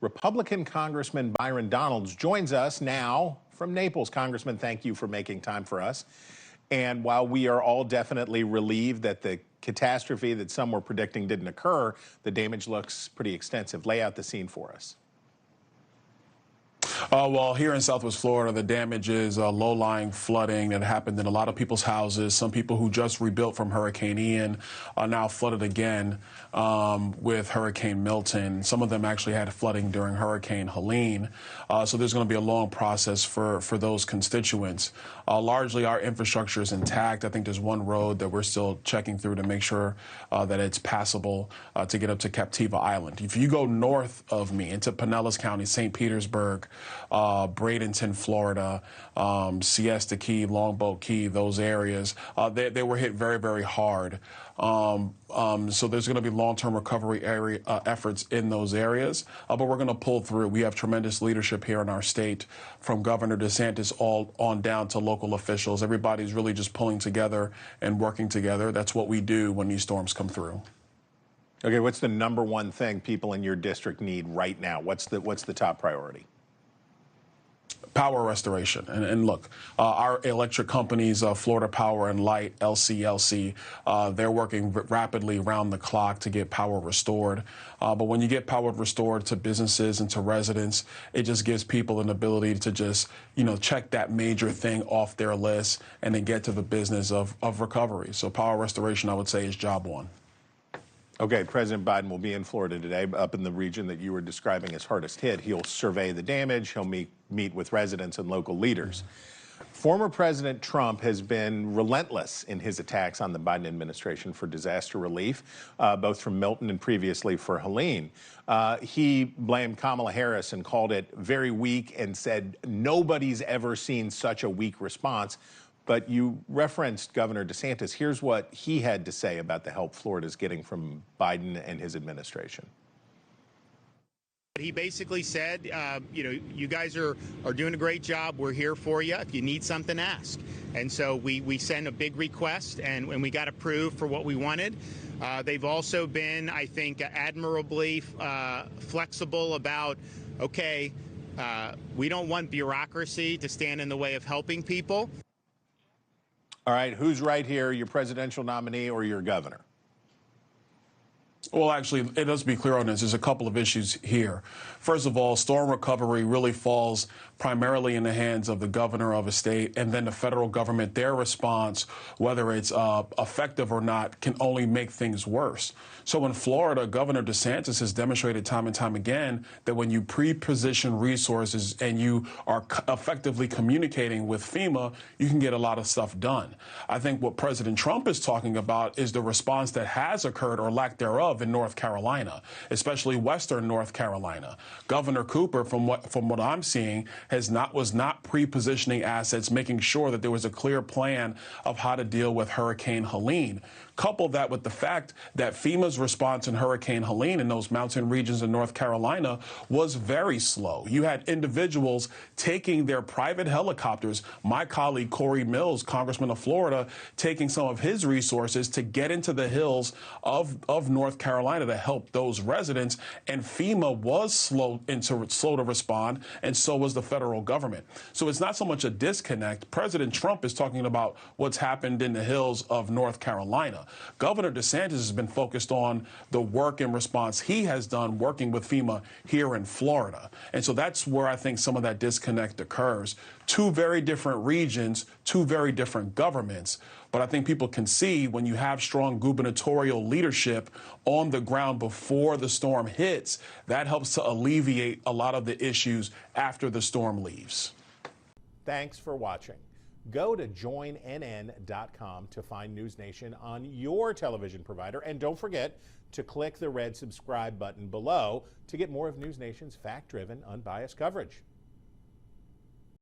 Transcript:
Republican Congressman Byron Donalds joins us now from Naples. Congressman, thank you for making time for us. And while we are all definitely relieved that the catastrophe that some were predicting didn't occur, the damage looks pretty extensive. Lay out the scene for us. Well, here in Southwest Florida, the damage is low-lying flooding that happened in a lot of people's houses. Some people who just rebuilt from Hurricane Ian are now flooded again with Hurricane Milton. Some of them actually had flooding during Hurricane Helene. So there's going to be a long process for those constituents. Largely, our infrastructure is intact. I think there's one road that we're still checking through to make sure that it's passable to get up to Captiva Island. If you go north of me into Pinellas County, St. Petersburg, Bradenton, Florida, Siesta Key, Longboat Key, those areas, they were hit very, very hard. So there's going to be long-term recovery efforts in those areas, but we're going to pull through. We have tremendous leadership here in our state, from Governor DeSantis all on down to local officials. Everybody's really just pulling together and working together. That's what we do when these storms come through. Okay, what's the number one thing people in your district need right now? What's the top priority? Power restoration. And look, our electric companies, Florida Power and Light, LCLC, they're working rapidly around the clock to get power restored. But when you get power restored to businesses and to residents, it just gives people an ability to just, check that major thing off their list and then get to the business of recovery. So power restoration, I would say, is job one. Okay, President Biden will be in Florida today, up in the region that you were describing as hardest hit. He'll survey the damage. He'll meet with residents and local leaders. Former President Trump has been relentless in his attacks on the Biden administration for disaster relief, both from Milton and previously for Helene. He blamed Kamala Harris and called it very weak and said nobody's ever seen such a weak response. But you referenced Governor DeSantis. Here's what he had to say about the help Florida's getting from Biden and his administration. He basically said, you guys are doing a great job. We're here for you. If you need something, ask. And so we sent a big request, and we got approved for what we wanted. They've also been, I think, admirably flexible about, okay, we don't want bureaucracy to stand in the way of helping people. All right, who's right here, your presidential nominee or your governor? Well, actually, let's be clear on this. There's a couple of issues here. First of all, storm recovery really falls primarily in the hands of the governor of a state, and then the federal government. Their response, whether it's effective or not, can only make things worse. So in Florida, Governor DeSantis has demonstrated time and time again that when you pre-position resources and you are effectively communicating with FEMA, you can get a lot of stuff done. I think what President Trump is talking about is the response that has occurred or lack thereof in North Carolina, especially Western North Carolina. Governor Cooper, from what I'm seeing, was not pre-positioning assets, making sure that there was a clear plan of how to deal with Hurricane Helene. Couple that with the fact that FEMA's response in Hurricane Helene in those mountain regions in North Carolina was very slow. You had individuals taking their private helicopters. My colleague Corey Mills, Congressman of Florida, taking some of his resources to get into the hills of North Carolina to help those residents. And FEMA was slow to respond, and so was the federal government. So it's not so much a disconnect. President Trump is talking about what's happened in the hills of North Carolina. Governor DeSantis has been focused on the work and response he has done working with FEMA here in Florida. And so that's where I think some of that disconnect occurs. Two very different regions, two very different governments. But I think people can see when you have strong gubernatorial leadership on the ground before the storm hits, that helps to alleviate a lot of the issues after the storm leaves. Thanks for watching. Go to joinnn.com to find NewsNation on your television provider. And don't forget to click the red subscribe button below to get more of NewsNation's fact-driven, unbiased coverage.